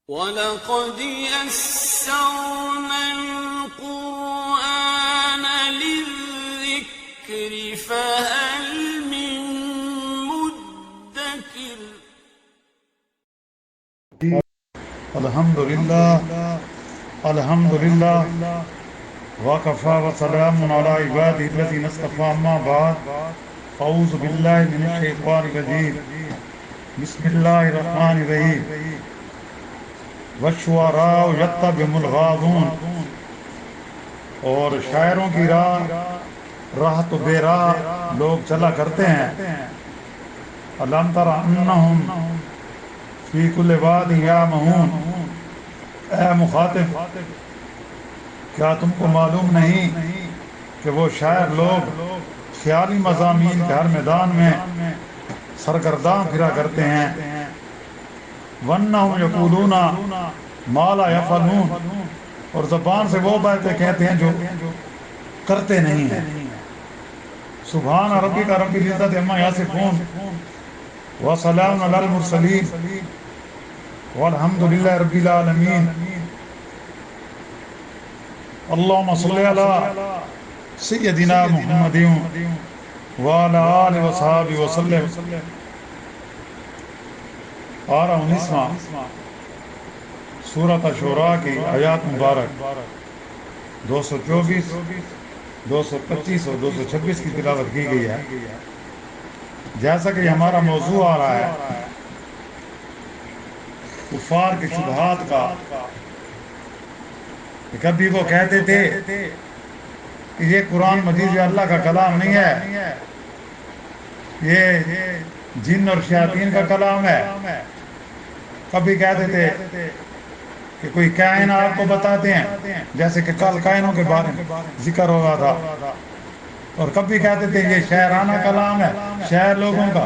وَلَقَدْ يَسَّرْنَا الْقُرْآنَ لِلذِّكْرِ فَهَلْ مِن مُّدَّكِرٍ الحمدللہ وکفیٰ وسلام علی عبادہ الذین اصطفیٰ اما بعد اعوذ باللہ من الشیطان الرجیم بسم اللہ الرحمن الرحیم والشعراء یتبعهم الغاوون، اور شاعروں کی راہ تو بے راہ لوگ چلا کرتے ہیں. الم تر انہم فی کل واد یعمہون، اے مخاطب کیا تم کو معلوم نہیں کہ وہ شاعر لوگ خیالی مضامین کے ہر میدان میں سرگرداں پھرا کرتے ہیں. وَأَنَّهُمْ يَقُولُونَ مَا لَا يَفْعَلُونَ، اور زبان سے وہ باتیں کہتے ہیں جو کرتے نہیں ہیں. سبحان ربک رب العزت عما یصفون وسلام علی المرسلین والحمد للہ رب العالمین. اللہم صلی علی سیدنا محمد وعلی آلہ وصحبہ وسلم. پارہ 19واں سورۃ شعراء کی آیات مبارک 224 225 اور 226 کی تلاوت کی گئی ہے. جیسا کہ ہمارا موضوع آ رہا ہے کفار کے شبہات کا، کبھی وہ کہتے تھے کہ یہ قرآن مجید یہ اللہ کا کلام نہیں ہے، یہ جن اور شیاطین کا کلام ہے. کبھی کہتے تھے کہ کوئی کائن آپ کو بتاتے ہیں، جیسے کہ کل کائنوں کے بارے میں ذکر ہو رہا تھا. اور کبھی کہتے تھے یہ شاعرانہ کلام ہے شاعر لوگوں کا.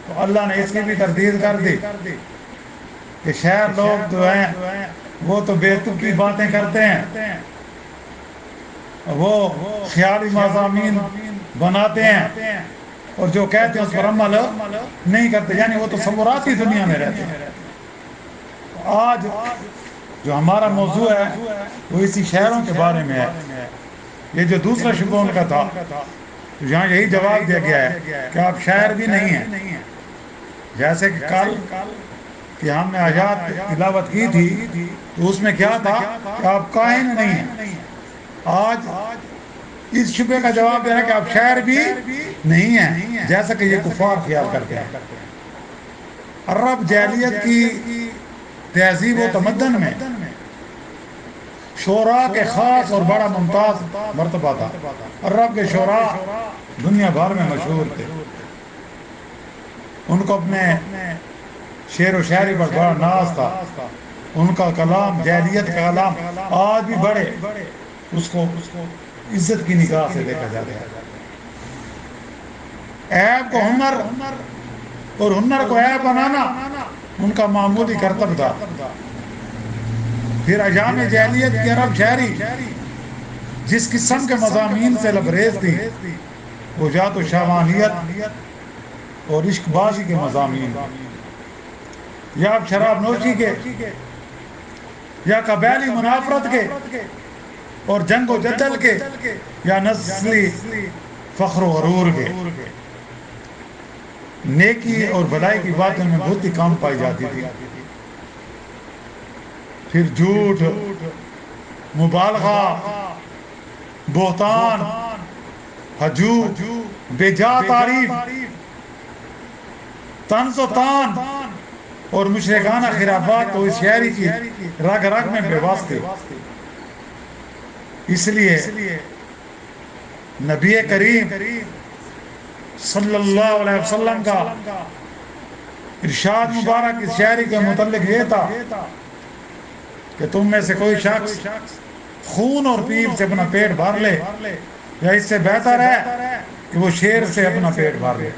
تو اللہ نے اس کی بھی تردید کر دی کہ شاعر لوگ جو ہیں وہ تو بے تکی باتیں کرتے ہیں، وہ خیالی مضامین بناتے ہیں اور جو کہتے ہیں اس پر عمل نہیں کرتے، یعنی وہ تصوراتی دنیا میں رہتے ہیں. آج جو ہمارا موضوع ہے وہ اسی شاعروں کے بارے میں ہے. یہ جو دوسرا شبہ ان کا تھا، یہاں یہی جواب دیا گیا ہے کہ آپ شاعر بھی نہیں ہیں. جیسے کہ کل کہ ہم نے آیات تلاوت کی تھی تو اس میں کیا تھا کہ آپ کاہن نہیں ہیں. آج اس شبہ کا جواب دیا ہے کہ آپ شاعر بھی نہیں ہیں، جیسا کہ یہ کفار خیال کرتے ہیں. عرب جاہلیت کی تہذیب و تمدن میں شعراء کے خاص اور بڑا ممتاز مرتبہ تھا. عرب کے شعراء دنیا بھر میں مشہور تھے، ان کو اپنے شعر و شاعری پر بڑا ناز تھا. ان کا کلام جاہلیت کا کلام آج بھی بڑے اس کو عزت کی نگاہ سے دیکھا جاتا ہے. عیب کو ہنر اور ہنر کو عیب بنانا ان کا معمولی کرتب تھا. پھر ایام جاہلیت کی عرب شاعری جس قسم کے مضامین سے لبریز تھی وہ یا تو شہوانیت اور عشق بازی کے مضامین، یا شراب نوشی کے، یا قبیلی منافرت کے اور جنگ و جدل کے، یا نسلی فخر و غرور کے. نیکی اور بھلائی کی باتوں میں بہت ہی کم پائی جاتی تھی. پھر جھوٹ، مبالغہ، بہتان، ہجوم، بے جا تعریف، طنز و طعن اور مشرکانہ خرافات تو اس شاعری کی رگ رگ میں بے واسطے تھے. اس لیے نبی کریم صلی اللہ علیہ وسلم کا ارشاد مبارک اس شاعری کے متعلق یہ تھا کہ تم میں سے کوئی شخص خون اور پیپ سے اپنا پیٹ بھر لے یا اس سے بہتر ہے کہ وہ شعر سے اپنا پیٹ بھر لے.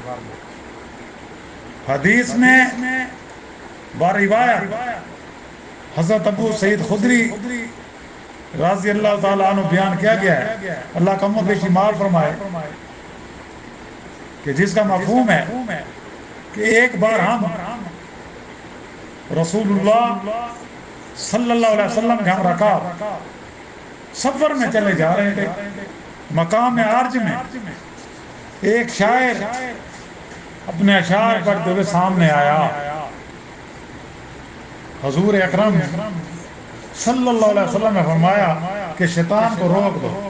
حدیث میں باروایت حضرت ابو سعید خدری رضی اللہ تعالیٰ عنہ بیان کیا گیا ہے، اللہ کم و بیش مال فرمائے، کہ جس کا مفہوم ہے کہ ایک بار ہم رسول اللہ صلی اللہ علیہ وسلم کے ہم رکاب سفر میں چلے جا رہے تھے، مقام عرج میں ایک شاعر اپنے اشعار پڑھتے ہوئے سامنے آیا. حضور اکرم صلی اللہ علیہ وسلم نے فرمایا کہ شیطان کو روک دو.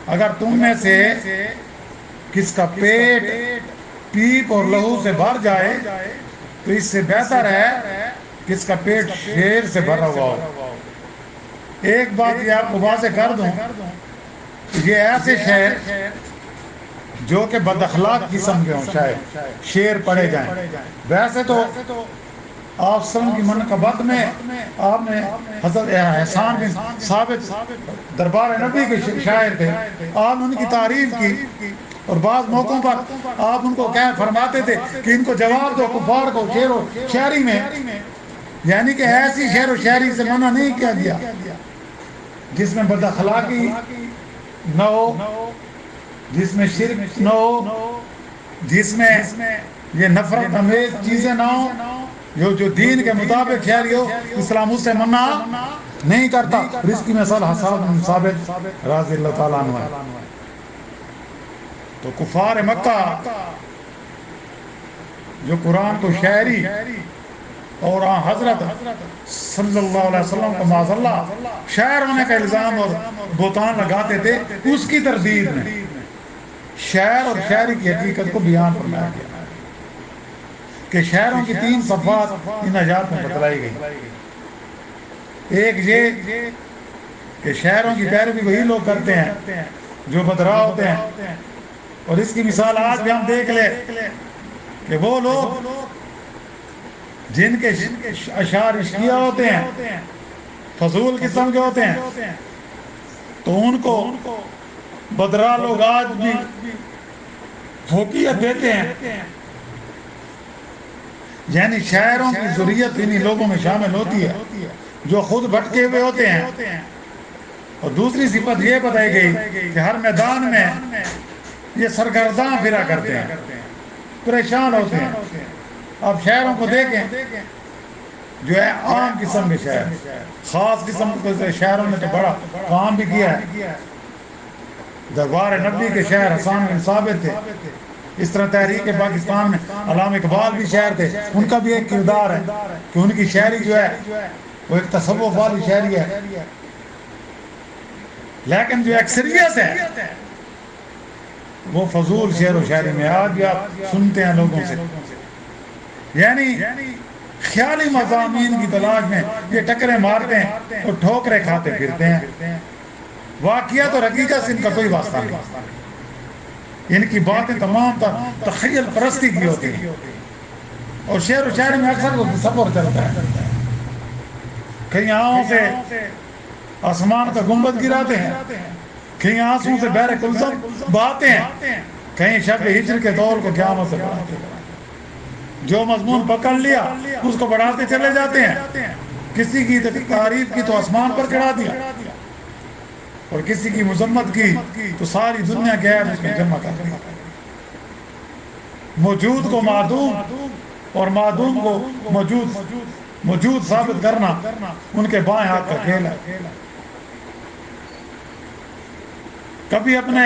اگر تم میں سے کس کا پیٹ پیپ اور لہو سے بھر جائے تو اس سے بہتر ہے کہ اس کا پیٹ شیر سے بھرا ہوا ہو. ایک بات یہ آپ کو واضح کر دوں، یہ ایسے شہر جو کہ بد اخلاق قسم کے ہوں شاید شیر پڑے جائیں. ویسے تو آپ سلم کی منقبت میں آپ نے حضرت احسان بن ثابت دربار نبی کے شاعر تھے، آپ نے ان کی تعریف کی اور بعض موقعوں پر آپ ان کو کہہ فرماتے تھے کہ ان کو جواب دو کفار کو شعر و شاعری میں، یعنی کہ ایسی شعر و شاعری سے منع نہیں کیا گیا جس میں بد اخلاقی نہ ہو، جس میں شرک نہ ہو، جس میں یہ نفرت امیز چیزیں نہ ہوں. جو دین کے مطابق شاعری ہو اسلام اس سے منع نہیں کرتا. اس کی مثال حسان بن ثابت رضی اللہ تعالیٰ عنہ ہے. تو کفار مکہ جو قرآن کو شاعری اور حضرت صلی اللہ علیہ وسلم کو معاذ اللہ شاعر ہونے کا الزام اور بہتان لگاتے تھے، اس کی تردید میں شعر اور شاعری کی حقیقت کو بیان فرمایا گیا کہ شاعروں کی 3 صفات ان آیات میں بتلائی گئی. ایک یہ کہ شاعروں کی پیروی وہی لوگ کرتے ہیں جو بدراہ ہوتے ہیں، اور اس کی مثال آج بھی ہم دیکھ لیں کہ وہ لوگ جن کے اشعار عشقیہ ہوتے ہیں، فضول قسم کے ہوتے ہیں، تو ان کو بدراہ لوگ آج بھی فوقیت دیتے ہیں. یعنی شاعروں کی ضروریت انہی لوگوں میں شامل ہوتی ہے جو خود بھٹکے ہوئے ہوتے ہیں. اور دوسری صفت یہ بتائی گئی کہ ہر میدان میں یہ سرگرداں پھرا کرتے ہیں، پریشان ہوتے ہیں. اب شاعروں کو دیکھیں جو ہے عام قسم کے شاعر، خاص قسم کے شاعروں نے تو بڑا کام بھی کیا ہے. دربار نبی کے شاعر حسان بن ثابت تھے. اس طرح تحریک پاکستان میں علامہ اقبال بھی شاعر تھے. ان کا بھی ایک کردار ہے کہ ان کی شاعری جو ہے وہ ایک تصوف والی شاعری ہے، لیکن جو اکثریت ہے وہ فضول شعر و شاعری میں آج بھی آپ سنتے ہیں لوگوں سے. یعنی خیالی مضامین کی تلاش میں یہ ٹکرے مارتے ہیں اور ٹھوکرے کھاتے پھرتے ہیں. واقعات اور حقیقت سے ان کا کوئی واسطہ نہیں. ان کی باتیں تمام تخیل پرستی کی ہوتی ہیں، اور شعر و شاعری میں اکثر وہ تصور چلتا ہے. کہیں آنکھوں سے آسمان کا گنبد گراتے ہیں، کہیں آنسوں سے بحر کلثم بہاتے ہیں، کہیں شب ہجر کے دور کو قیامت سے بڑھاتے ہیں. جو مضمون پکڑ لیا اس کو بڑھاتے چلے جاتے ہیں. کسی کی تعریف کی تو آسمان پر چڑھا دیا، اور کسی کی مذمت کی تو ساری دنیا کے عیب اس میں جمع کر دیا. موجود کو معدوم اور معدوم کو موجود ثابت کرنا ان کے بائیں ہاتھ کا کھیل ہے. کبھی اپنے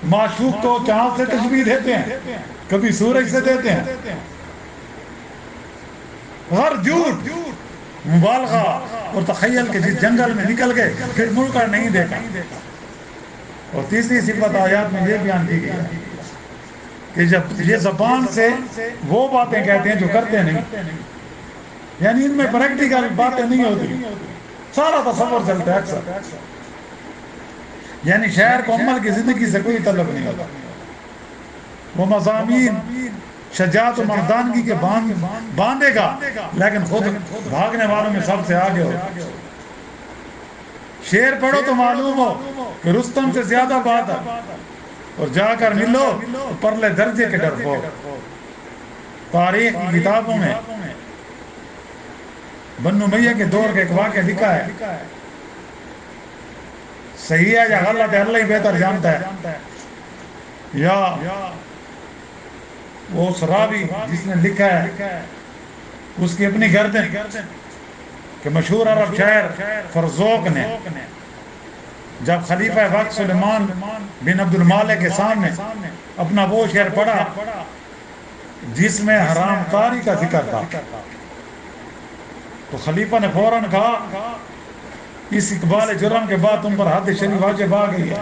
معشوق کو چاند سے تشبیہ دیتے ہیں، کبھی سورج سے دیتے ہیں. ہر جھوٹ مبالغہ اور تخیل کے جس جنگل میں نکل گئے پھر مڑ کر نہیں دیکھا. اور تیسری صفت آیات میں یہ بیان کی گئی ہے کہ جب یہ زبان سے وہ باتیں کہتے ہیں جو کرتے نہیں، یعنی ان میں پریکٹیکل باتیں نہیں ہوتی، سارا تصور چلتا ہے اکثر. یعنی شاعر کو عمل کی زندگی سے کوئی تعلق نہیں ہوتا. وہ مضامین شجاعت و مردانگی کے باندھے گا لیکن خود بھاگنے والوں میں سب سے آگے ہو. شعر پڑھو تو معلوم ہو کہ رستم سے زیادہ بات ہے، اور جا کر ملو تو پرلے درجے کے ڈرپوک. تاریخ کی کتابوں میں بنو امیہ کے دور کا ایک واقعہ لکھا ہے. صحیح ہے یا غلط ہے اللہ ہی بہتر جانتا ہے. یا وہ راوی جس نے لکھا ہے اس کی اپنی گردن کہ مشہور عرب شاعر فرزوق نے جب خلیفہ وقت سلیمان بن عبد المالک کے سامنے اپنا وہ شعر پڑھا جس میں حرام کاری کا ذکر تھا، تو خلیفہ نے فوراً کہا اس اقبال جرم کے بعد تم پر حد شریف واجب آ گئی ہے۔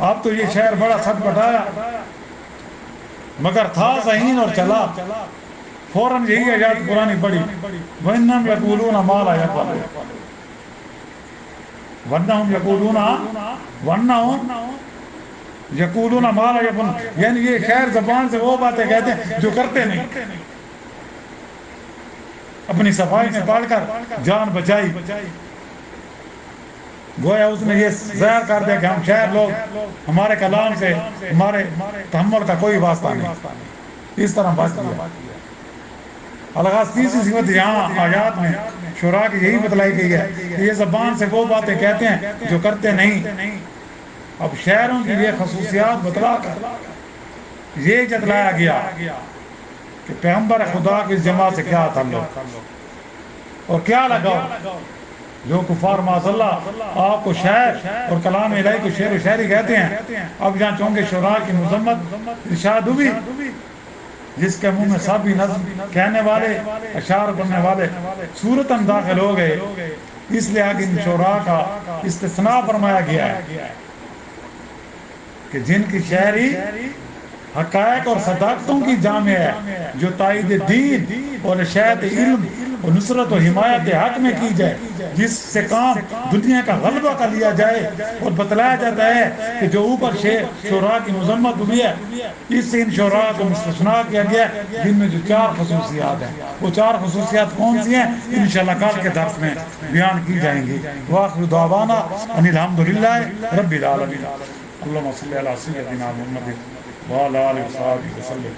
آپ تو یہ شعر بڑا کھٹ پٹایا مگر تھا ذہین اور چلا، فوراً یہی آیات قرآن پڑھی وَإِنَّهُمْ يَقُولُونَ مَا لَا يَفْعَلُونَ وَإِنَّهُمْ يَقُولُونَ مَا لَا يَفْعَلُونَ، یعنی یہ خیر زبان سے وہ باتیں کہتے ہیں جو کرتے نہیں۔ اپنی صفائی میں پڑھ کر جان بچائی، گویا اس نے یہ ظاہر کر دیا کہ ہم شاعر لوگ ہمارے کلام سے ہمارے تحمل کا کوئی واسطہ نہیں، اس طرح بات کیا۔ الغاز تیسری صفت یہاں آیات میں شعراء کی یہی بتلائی گئی ہے کہ یہ زبان سے وہ باتیں کہتے ہیں جو کرتے نہیں۔ اب شاعروں کی یہ خصوصیات بتلا کر یہ جتلایا گیا کہ پیغمبر خدا کی جماعت سے کیا تعلق اور کیا لگاؤ۔ جو کفار معاذ اللہ آپ کو شاعر اور کلام الہی کو شعر و شاعری کہتے ہیں، اب جہاں چونکہ شعراء کی مذمت ارشاد ہوئی، جس کے منہ میں سب نظم کہنے والے اشعار پڑھنے والے صورتاً داخل ہو گئے، اس لیے کہ ان شعراء کا استثناء فرمایا گیا ہے کہ جن کی شاعری حقائق اور صداقتوں کی جامع ہے، جو تائید دین اور اشاعت علم اور نصرت و حمایت حق میں کی جائے، جس سے کام دنیا کا غلبہ کا لیا جائے، اور بتلایا جاتا ہے کہ جو اوپر شعراء کی مذمت ہوئی ہے اس سے ان شعراء کو مستثنیٰ کیا گیا، جن میں جو 4 خصوصیات ہیں، وہ 4 خصوصیات کون سی ہیں انشاءاللہ کل کے درس میں بیان کی جائیں گی۔ وآخر دعوانا ان الحمدللہ رب العالمین۔ اللہم صلی علی سیدنا محمد وعلى آله وصحبه وسلم۔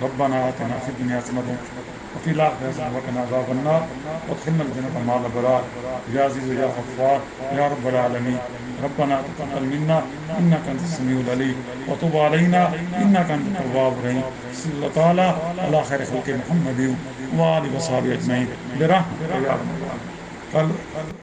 ربنا آتنا في الدنيا حسنة وفي الآخرة حسنة وقنا عذاب النار وادخلنا الجنة مع الأبرار يا عزيز يا غفار يا رب العالمين۔ ربنا تقبل منا إنك أنت السميع العليم وتب علينا إنك أنت التواب الرحيم۔ صلى الله تعالى على خير خلق محمد وآله وصحبه أجمعين برحمتك يا رب العالمين۔